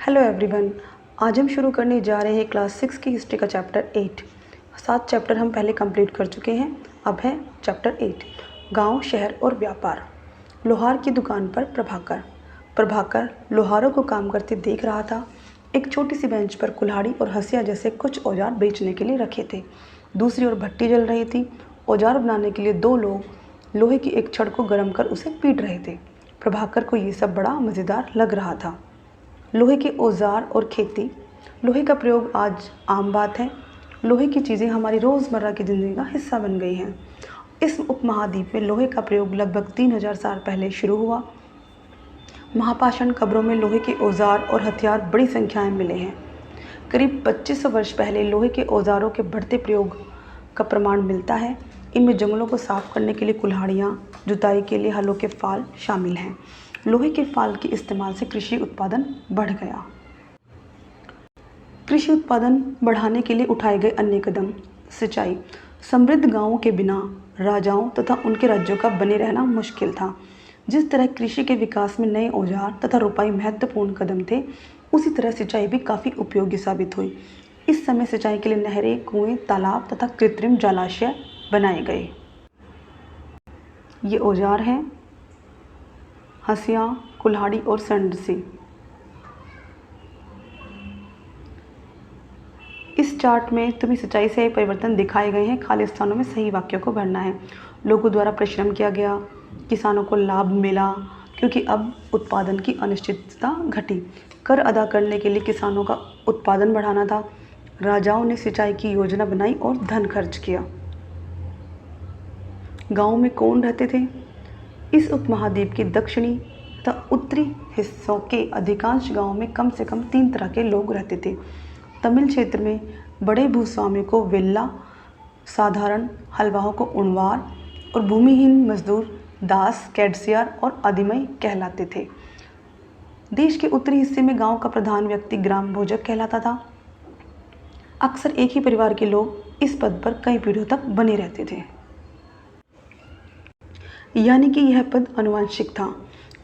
Hello everyone. आज हम शुरू करने जा रहे हैं क्लास 6 की हिस्ट्री का चैप्टर 8। 7 चैप्टर हम पहले कंप्लीट कर चुके हैं। अब है चैप्टर 8, गांव, शहर और व्यापार। लोहार की दुकान पर प्रभाकर लोहारों को काम करते देख रहा था। एक छोटी सी बेंच पर कुल्हाड़ी और हंसिया जैसे कुछ औजार बेचने के लिए रखे थे। दूसरी ओर भट्टी जल रही थी। औजार बनाने के लिए 2 लोग लोहे की एक छड़ को गर्म कर उसे पीट रहे थे। प्रभाकर को ये सब बड़ा मज़ेदार लग रहा था। लोहे के औजार और खेती। लोहे का प्रयोग आज आम बात है। लोहे की चीज़ें हमारी रोज़मर्रा की ज़िंदगी का हिस्सा बन गई हैं। इस उपमहाद्वीप में लोहे का प्रयोग लगभग 3000 साल पहले शुरू हुआ। महापाषाण कब्रों में लोहे के औजार और हथियार बड़ी संख्या में मिले हैं। करीब 2500 वर्ष पहले लोहे के औजारों के बढ़ते प्रयोग का प्रमाण मिलता है। इनमें जंगलों को साफ करने के लिए कुल्हाड़ियाँ, जुताई के लिए हलों के फाल शामिल हैं। लोहे के फाल के इस्तेमाल से कृषि उत्पादन बढ़ गया। कृषि उत्पादन बढ़ाने के लिए उठाए गए अन्य कदम। सिंचाई। समृद्ध गांवों के बिना राजाओं तथा उनके राज्यों का बने रहना मुश्किल था। जिस तरह कृषि के विकास में नए औजार तथा रोपाई महत्वपूर्ण कदम थे, उसी तरह सिंचाई भी काफ़ी उपयोगी साबित हुई। इस समय सिंचाई के लिए नहरें, कुएं, तालाब तथा कृत्रिम जलाशय बनाए गए। ये औजार हैं हंसिया, कुल्हाड़ी और संडसी। इस चार्ट में तुम्हें सिंचाई से परिवर्तन दिखाए गए हैं। खाली स्थानों में सही वाक्यों को भरना है। लोगों द्वारा परिश्रम किया गया, किसानों को लाभ मिला क्योंकि अब उत्पादन की अनिश्चितता घटी। कर अदा करने के लिए किसानों का उत्पादन बढ़ाना था। राजाओं ने सिंचाई की योजना बनाई और धन खर्च किया। गाँव में कौन रहते थे? इस उपमहाद्वीप के दक्षिणी तथा उत्तरी हिस्सों के अधिकांश गांवों में कम से कम 3 तरह के लोग रहते थे। तमिल क्षेत्र में बड़े भूस्वामी को वेल्ला, साधारण हलवाहों को उणवार और भूमिहीन मजदूर दास, कैडसियार और आदिमई कहलाते थे। देश के उत्तरी हिस्से में गांव का प्रधान व्यक्ति ग्राम भोजक कहलाता था। अक्सर एक ही परिवार के लोग इस पद पर कई पीढ़ियों तक बने रहते थे, यानी कि यह पद आनुवंशिक था।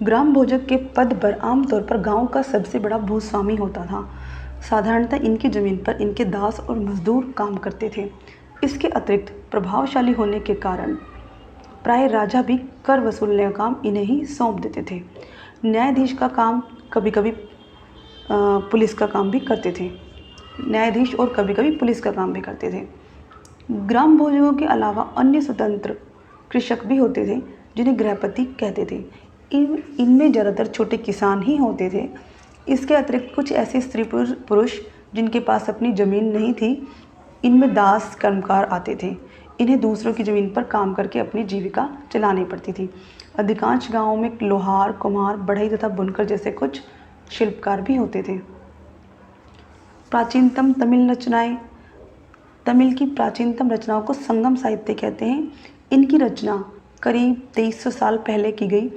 ग्राम भोजक के पद पर आमतौर पर गांव का सबसे बड़ा भूस्वामी होता था। साधारणतः इनकी ज़मीन पर इनके दास और मजदूर काम करते थे। इसके अतिरिक्त प्रभावशाली होने के कारण प्राय राजा भी कर वसूलने का काम इन्हें ही सौंप देते थे। न्यायाधीश का काम कभी कभी पुलिस का काम भी करते थे। न्यायाधीश और कभी कभी पुलिस का काम भी करते थे। ग्राम भोजकों के अलावा अन्य स्वतंत्र कृषक भी होते थे जिन्हें गृहपति कहते थे। इनमें ज़्यादातर छोटे किसान ही होते थे। इसके अतिरिक्त कुछ ऐसे स्त्री पुरुष जिनके पास अपनी ज़मीन नहीं थी, इनमें दास कर्मकार आते थे। इन्हें दूसरों की ज़मीन पर काम करके अपनी जीविका चलानी पड़ती थी। अधिकांश गांवों में लोहार, कुम्हार, बढ़ई तथा बुनकर जैसे कुछ शिल्पकार भी होते थे। प्राचीनतम तमिल रचनाएं। तमिल की प्राचीनतम रचनाओं को संगम साहित्य कहते हैं। इनकी रचना करीब 2300 साल पहले की गई।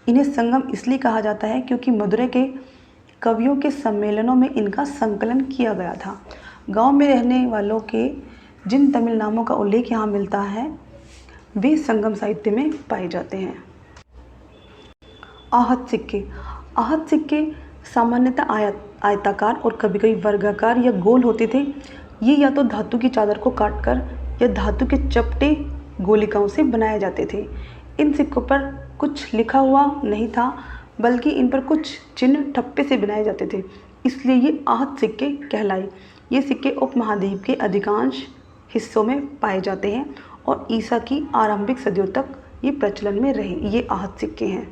इन्हें संगम इसलिए कहा जाता है क्योंकि मदुरै के कवियों के सम्मेलनों में इनका संकलन किया गया था। गांव में रहने वालों के जिन तमिल नामों का उल्लेख यहाँ मिलता है वे संगम साहित्य में पाए जाते हैं। आहत सिक्के। आहत सिक्के सामान्यतः आयताकार और कभी कभी वर्गाकार या गोल होते थे। ये या तो धातु की चादर को काटकर या धातु के चपटे गोलिकाओं से बनाए जाते थे। इन सिक्कों पर कुछ लिखा हुआ नहीं था, बल्कि इन पर कुछ चिन्ह ठप्पे से बनाए जाते थे, इसलिए ये आहत सिक्के कहलाए। ये सिक्के उपमहाद्वीप के अधिकांश हिस्सों में पाए जाते हैं और ईसा की आरंभिक सदियों तक ये प्रचलन में रहे। ये आहत सिक्के हैं,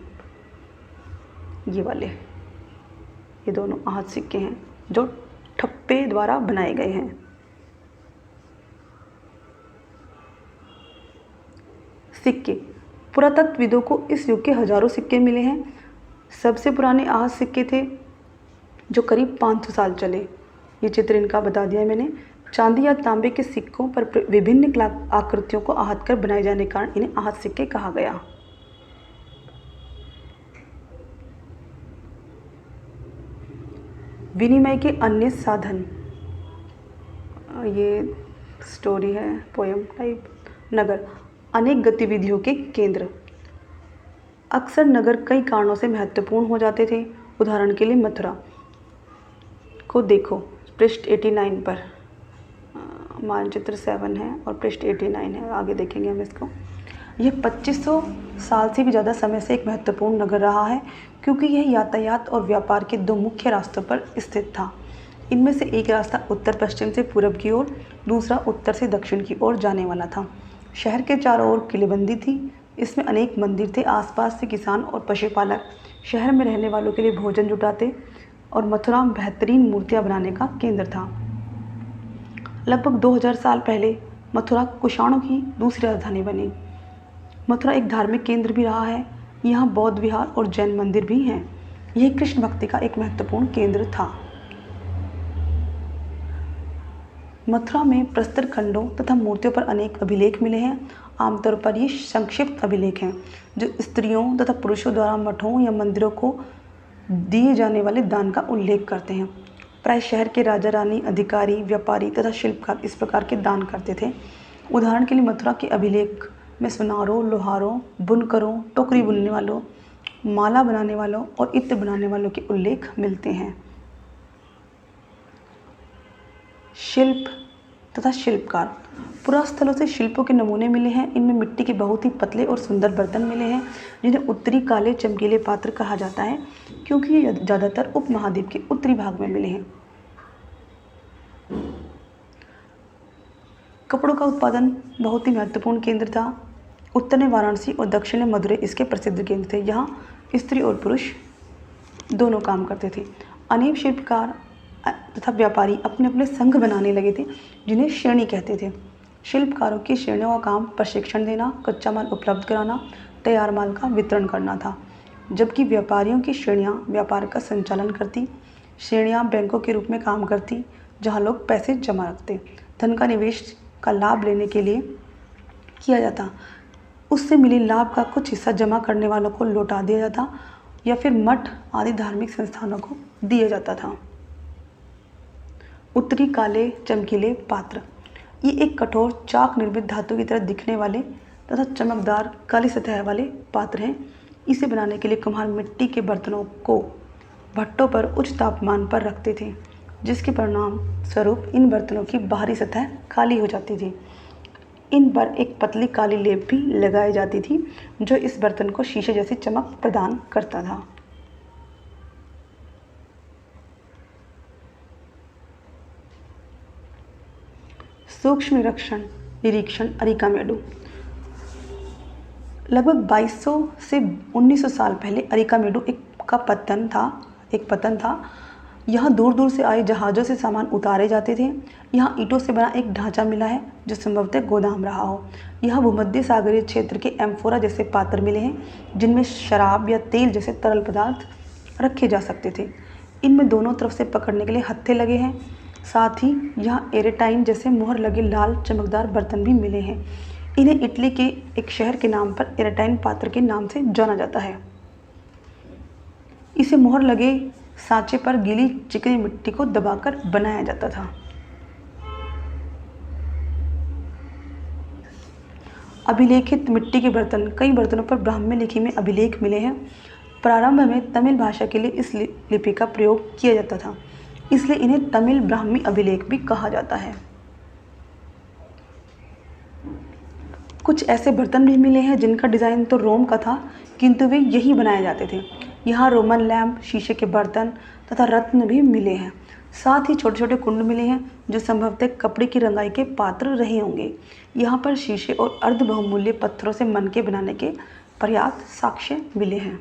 ये वाले, ये दोनों आहत सिक्के हैं जो ठप्पे द्वारा बनाए गए हैं। सिक्के। पुरातत्वविदों को इस युग के हजारों सिक्के मिले हैं। सबसे पुराने आहत सिक्के थे जो करीब 500 साल चले। ये चित्र इनका बता दिया मैंने। चांदी या तांबे के सिक्कों पर विभिन्न आकृतियों को आहत कर बनाए जाने के कारण इन्हें आहत सिक्के कहा गया। विनिमय के अन्य साधन। ये स्टोरी है, पोयम टाइप। नगर। अनेक गतिविधियों के केंद्र। अक्सर नगर कई कारणों से महत्वपूर्ण हो जाते थे। उदाहरण के लिए मथुरा। को देखो पृष्ठ 89 पर। मानचित्र 7 है और पृष्ठ 89 है, आगे देखेंगे हम इसको। यह 2500 साल से भी ज़्यादा समय से एक महत्वपूर्ण नगर रहा है, क्योंकि यह यातायात और व्यापार के दो मुख्य रास्तों पर स्थित था। इनमें से एक रास्ता उत्तर पश्चिम से पूरब की ओर, दूसरा उत्तर से दक्षिण की ओर जाने वाला था। शहर के चारों ओर किलेबंदी थी। इसमें अनेक मंदिर थे। आसपास से किसान और पशुपालक शहर में रहने वालों के लिए भोजन जुटाते और मथुरा बेहतरीन मूर्तियां बनाने का केंद्र था। लगभग 2000 साल पहले मथुरा कुषाणों की दूसरी राजधानी बनी। मथुरा एक धार्मिक केंद्र भी रहा है। यहाँ बौद्ध विहार और जैन मंदिर भी हैं। यह कृष्ण भक्ति का एक महत्वपूर्ण केंद्र था। मथुरा में प्रस्तर खंडों तथा मूर्तियों पर अनेक अभिलेख मिले हैं। आमतौर पर ये संक्षिप्त अभिलेख हैं जो स्त्रियों तथा पुरुषों द्वारा मठों या मंदिरों को दिए जाने वाले दान का उल्लेख करते हैं। प्राय शहर के राजा रानी, अधिकारी, व्यापारी तथा शिल्पकार इस प्रकार के दान करते थे। उदाहरण के लिए मथुरा के अभिलेख में सुनारों, लोहारों, बुनकरों, टोकरी बुनने वालों, माला बनाने वालों और इत्र बनाने वालों के उल्लेख मिलते हैं। शिल्प तथा शिल्पकार। पुरास्थलों से शिल्पों के नमूने मिले हैं। इनमें मिट्टी के बहुत ही पतले और सुंदर बर्तन मिले हैं, जिन्हें उत्तरी काले चमकीले पात्र कहा जाता है, क्योंकि ये ज़्यादातर उपमहाद्वीप के उत्तरी भाग में मिले हैं। कपड़ों का उत्पादन बहुत ही महत्वपूर्ण केंद्र था। उत्तर में वाराणसी और दक्षिण में मदुरै इसके प्रसिद्ध केंद्र थे। यहाँ स्त्री और पुरुष दोनों काम करते थे। अनेक शिल्पकार तथा व्यापारी अपने अपने संघ बनाने लगे थे, जिन्हें श्रेणी कहते थे। शिल्पकारों की श्रेणियों का काम प्रशिक्षण देना, कच्चा माल उपलब्ध कराना, तैयार माल का वितरण करना था, जबकि व्यापारियों की श्रेणियां व्यापार का संचालन करती। श्रेणियां बैंकों के रूप में काम करती, जहां लोग पैसे जमा रखते। धन का निवेश का लाभ लेने के लिए किया जाता। उससे मिले लाभ का कुछ हिस्सा जमा करने वालों को लौटा दिया जाता या फिर मठ आदि धार्मिक संस्थानों को दिया जाता था। उत्तरी काले चमकीले पात्र। ये एक कठोर चाक निर्मित धातु की तरह दिखने वाले तथा चमकदार काली सतह वाले पात्र हैं। इसे बनाने के लिए कुम्हार मिट्टी के बर्तनों को भट्टों पर उच्च तापमान पर रखते थे, जिसके परिणाम स्वरूप इन बर्तनों की बाहरी सतह काली हो जाती थी। इन पर एक पतली काली लेप भी लगाई जाती थी, जो इस बर्तन को शीशे जैसी चमक प्रदान करता था। सूक्ष्म निरीक्षण अरिकामेडु। लगभग 2200 से 1900 साल पहले अरिकामेडु एक पतन था। यहाँ दूर दूर से आए जहाज़ों से सामान उतारे जाते थे। यहाँ ईंटों से बना एक ढांचा मिला है, जो संभवतः गोदाम रहा हो। यहाँ भूमध्य सागरीय क्षेत्र के एम्फोरा जैसे पात्र मिले हैं, जिनमें शराब या तेल जैसे तरल पदार्थ रखे जा सकते थे। इनमें दोनों तरफ से पकड़ने के लिए हत्थे लगे हैं। साथ ही यहाँ एरेटाइन जैसे मुहर लगे लाल चमकदार बर्तन भी मिले हैं। इन्हें इटली के एक शहर के नाम पर एरेटाइन पात्र के नाम से जाना जाता है। इसे मुहर लगे सांचे पर गीली चिकनी मिट्टी को दबाकर बनाया जाता था। अभिलेखित मिट्टी के बर्तन। कई बर्तनों पर ब्राह्मी लिपि में अभिलेख मिले हैं। प्रारंभ में तमिल भाषा के लिए इस लिपि का प्रयोग किया जाता था, इसलिए इन्हें तमिल ब्राह्मी अभिलेख भी कहा जाता है। कुछ ऐसे बर्तन भी मिले हैं जिनका डिज़ाइन तो रोम का था, किंतु वे यही बनाए जाते थे। यहाँ रोमन लैंप, शीशे के बर्तन तथा रत्न भी मिले हैं। साथ ही छोटे छोटे कुंड मिले हैं, जो संभवतः कपड़े की रंगाई के पात्र रहे होंगे। यहाँ पर शीशे और अर्ध बहुमूल्य पत्थरों से मनके बनाने के पर्याप्त साक्ष्य मिले हैं।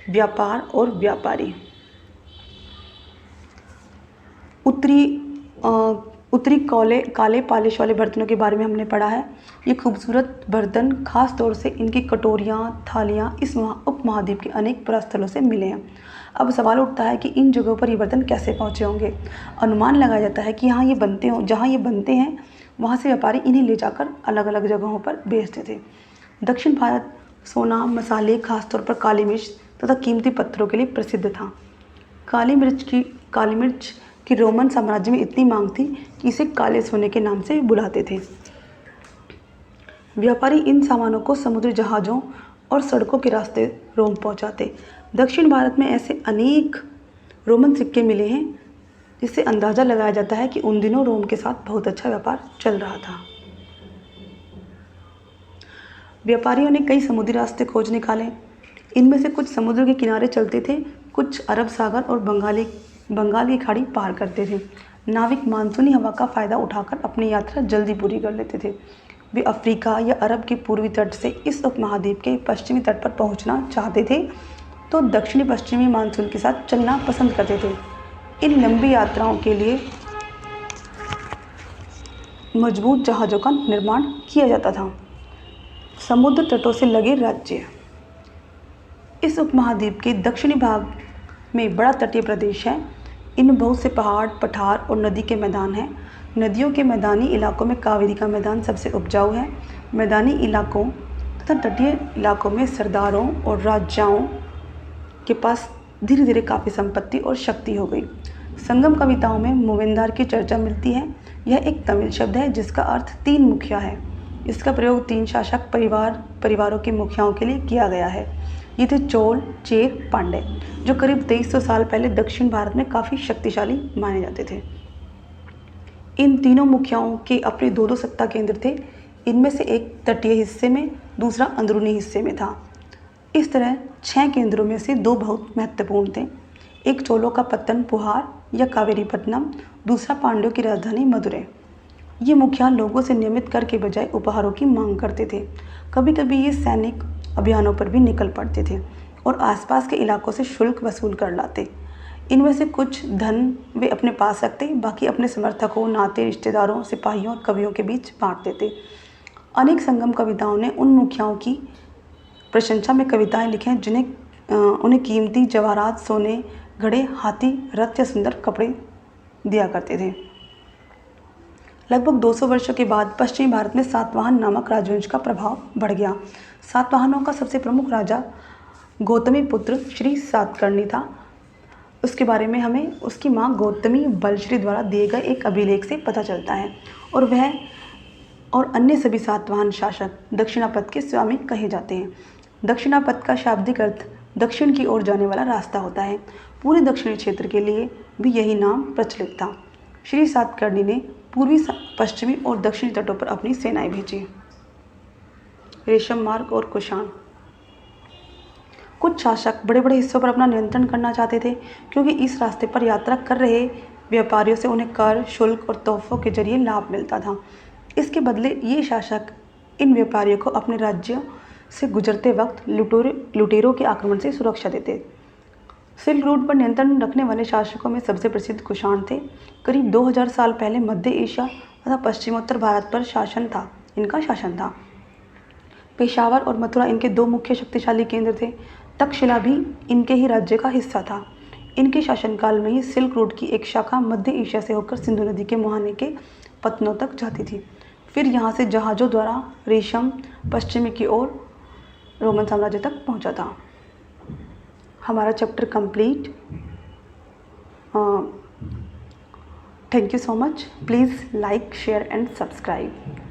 व्यापार और व्यापारी। उत्तरी काले पॉलिश वाले बर्तनों के बारे में हमने पढ़ा है। ये खूबसूरत बर्तन खास तौर से इनकी कटोरियाँ, थालियाँ इस उपमहाद्वीप के अनेक पुरास्थलों से मिले हैं। अब सवाल उठता है कि इन जगहों पर ये बर्तन कैसे पहुँचे होंगे। अनुमान लगाया जाता है कि जहाँ ये बनते हैं वहाँ से व्यापारी इन्हें ले जाकर अलग अलग जगहों पर बेचते थे। दक्षिण भारत सोना, मसाले, खासतौर पर काली मिर्च तथा कीमती पत्थरों के लिए प्रसिद्ध था। काली मिर्च की रोमन साम्राज्य में इतनी मांग थी कि इसे काले सोने के नाम से बुलाते थे। व्यापारी इन सामानों को समुद्री जहाज़ों और सड़कों के रास्ते रोम पहुंचाते। दक्षिण भारत में ऐसे अनेक रोमन सिक्के मिले हैं जिससे अंदाज़ा लगाया जाता है कि उन दिनों रोम के साथ बहुत अच्छा व्यापार चल रहा था। व्यापारियों ने कई समुद्री रास्ते खोज निकाले। इनमें से कुछ समुद्र के किनारे चलते थे, कुछ अरब सागर और बंगाल की खाड़ी पार करते थे। नाविक मानसूनी हवा का फ़ायदा उठाकर अपनी यात्रा जल्दी पूरी कर लेते थे। वे अफ्रीका या अरब के पूर्वी तट से इस उपमहाद्वीप के पश्चिमी तट पर पहुंचना चाहते थे तो दक्षिणी पश्चिमी मानसून के साथ चलना पसंद करते थे। इन लंबी यात्राओं के लिए मजबूत जहाज़ों का निर्माण किया जाता था। समुद्र तटों से लगे राज्य। इस उपमहाद्वीप के दक्षिणी भाग में बड़ा तटीय प्रदेश है। इनमें बहुत से पहाड़, पठार और नदी के मैदान हैं। नदियों के मैदानी इलाकों में कावेरी का मैदान सबसे उपजाऊ है। मैदानी इलाकों तथा तटीय इलाकों में सरदारों और राजाओं के पास धीरे धीरे काफ़ी संपत्ति और शक्ति हो गई। संगम कविताओं में मूवेंदार की चर्चा मिलती है। यह एक तमिल शब्द है जिसका अर्थ 3 मुखिया है। इसका प्रयोग 3 शासक परिवारों के मुखियाओं के लिए किया गया है। ये थे चोल, चेर, पांड्य, जो करीब 2300 साल पहले दक्षिण भारत में काफ़ी शक्तिशाली माने जाते थे। इन तीनों मुखियाओं के अपने 2-2 सत्ता केंद्र थे। इनमें से एक तटीय हिस्से में, दूसरा अंदरूनी हिस्से में था। इस तरह 6 केंद्रों में से 2 बहुत महत्वपूर्ण थे। एक चोलों का पत्तन पुहार या कावेरीपट्टनम, दूसरा पांड्यों की राजधानी मदुरै। ये मुखिया लोगों से नियमित कर के बजाय उपहारों की मांग करते थे। कभी कभी ये सैनिक अभियानों पर भी निकल पड़ते थे और आसपास के इलाकों से शुल्क वसूल कर लाते। इनमें से कुछ धन वे अपने पास रखते, बाकी अपने समर्थकों, नाते रिश्तेदारों, सिपाहियों और कवियों के बीच बांट देते। अनेक संगम कविताओं ने उन मुखियाओं की प्रशंसा में कविताएं लिखी हैं जिन्हें उन्हें कीमती जवाहरात, सोने, घड़े, हाथी, रथ या सुंदर कपड़े दिया करते थे। लगभग 200 वर्षों के बाद पश्चिमी भारत में सातवाहन नामक राजवंश का प्रभाव बढ़ गया। सातवाहनों का सबसे प्रमुख राजा गौतमी पुत्र श्री सातकर्णी था। उसके बारे में हमें उसकी मां गौतमी बलश्री द्वारा दिए गए एक अभिलेख से पता चलता है और वह और अन्य सभी सातवाहन शासक दक्षिणापथ के स्वामी कहे जाते हैं। दक्षिणापथ का शाब्दिक अर्थ दक्षिण की ओर जाने वाला रास्ता होता है। पूरे दक्षिणी क्षेत्र के लिए भी यही नाम प्रचलित था। श्री सातकर्णी ने पूर्वी, पश्चिमी और दक्षिणी तटों पर अपनी सेनाएं भेजी। रेशम मार्ग और कुषाण। कुछ शासक बड़े बड़े हिस्सों पर अपना नियंत्रण करना चाहते थे क्योंकि इस रास्ते पर यात्रा कर रहे व्यापारियों से उन्हें कर, शुल्क और तोहफों के जरिए लाभ मिलता था। इसके बदले ये शासक इन व्यापारियों को अपने राज्य से गुजरते वक्त लुटेरों के आक्रमण से सुरक्षा देते। सिल्क रूट पर नियंत्रण रखने वाले शासकों में सबसे प्रसिद्ध कुषाण थे। करीब 2000 साल पहले मध्य एशिया तथा पश्चिमोत्तर भारत पर इनका शासन था। पेशावर और मथुरा इनके 2 मुख्य शक्तिशाली केंद्र थे। तक्षशिला भी इनके ही राज्य का हिस्सा था। इनके शासनकाल में ही सिल्क रूट की एक शाखा मध्य एशिया से होकर सिंधु नदी के मुहाने के पत्तनों तक जाती थी। फिर यहाँ से जहाज़ों द्वारा रेशम पश्चिमी की ओर रोमन साम्राज्य तक पहुँचा था। हमारा chapter complete. Thank you so much. Please like, share and subscribe.